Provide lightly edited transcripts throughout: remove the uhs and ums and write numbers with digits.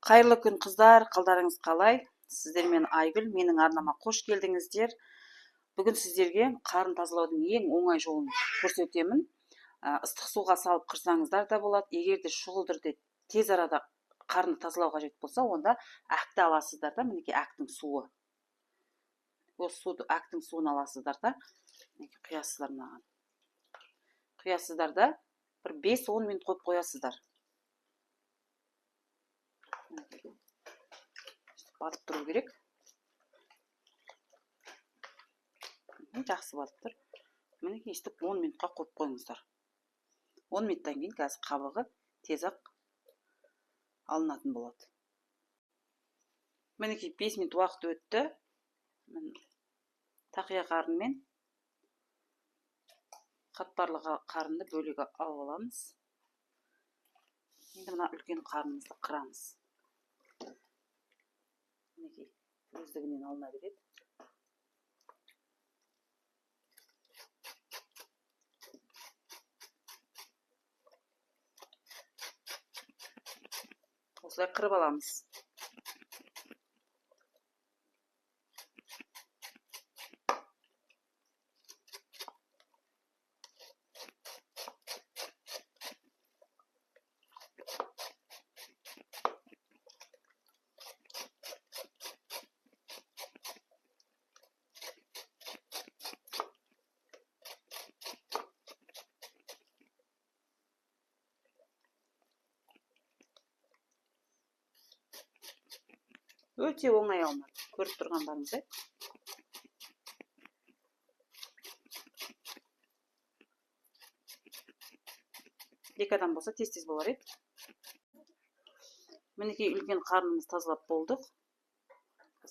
Қайырлы күн қыздар, қалдарыңыз қалай? Сіздермен Айгүл, менің арнама қош келдіңіздер. Бүгін сіздерге қарын тазалаудың ең оңай жолын көрсетемін. Ыстық суға салып қырсаңыздар да болады. Егер де шұғыл түрде тез арада қарынды тазалау қажет болса, онда әкті аласыздар да, мінекей әктің суы. Осы әктің суын аласыздар да, құясыздар маған. Құясыздар да, бір 5-10 минут қойып қоясыздар. Батып тұру керек. Жақсы батып тұр. Мінекей өйстіп 10 минутқа қойып қойыңыздар. 10 минуттан кейін қазір қабығы тез-ақ алынатын болады. Мінекей 5 минут уақыт өтті. Тақия қарын мен қатпарлы қарынды бөлек алып аламыз. Енді мына үлкен қарынымызды қырамыз. Мінекей өздігінен алына береді. Осылай қырып аламыз. Өте оңай алмады. Көріп тұрғандарыңыздай. Екі адам болса тез-тез болар еді. Мінекей үлкен қарнымыз тазалап болдық.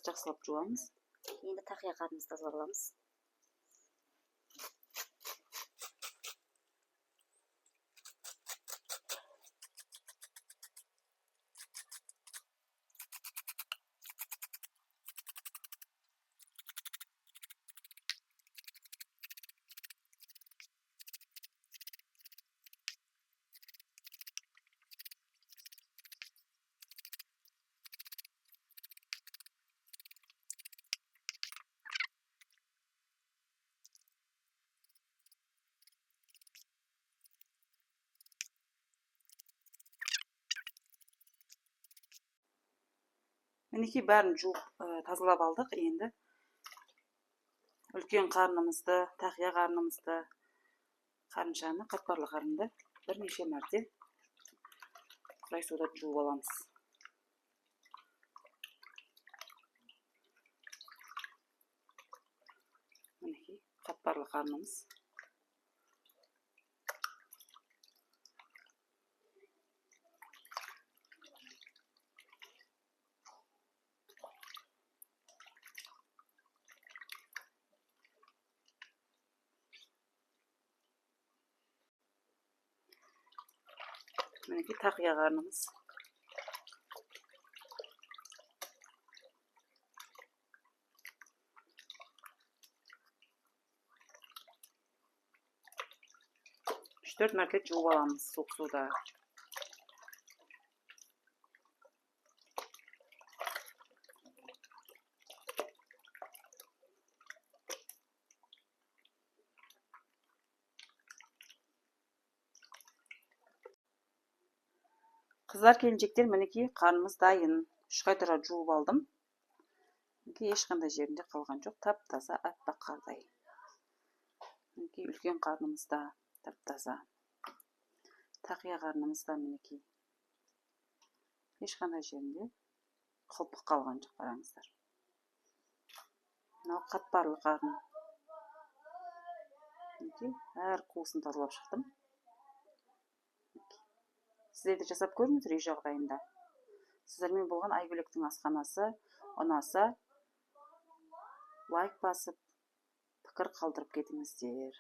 Жақсылап жуамыз. Енді тақия қарнымызды тазалап аламыз. Мінекей бәрін жуып тазалап алдық. Енді үлкен қарнымызды, тақия қарнымызды, қарыншаны, қатпарлы қарынды бірнеше мәрте құрай суда жуып аламыз. Мінекей қатпарлы қарнымыз. Мінекей тақия қарнымыз. Үш-төрт мәрте жуып аламыз суық суда. Қыздар, келіншектер, мінекей қарнымыз дайын. 3 қайтара жуып алдым. Мінекей ешқандай жерінде қалған жоқ. Тап-таза аппақ қардай. Мінекей үлкен қарнымыз да тап-таза. Тақия қарнымыз да мінекей. Ешқандай жерінде қылпық қалған жоқ, қараңыздар. Мынау қатпарлы қарын. Мінекей әр қуысын тазалап шықтым. Сіздер де жасап көріңіздер үй жағдайында. Сіздермен болған Айгүлектің асханасы ұнаса, лайк басып, пікір қалдырып кетіңіздер.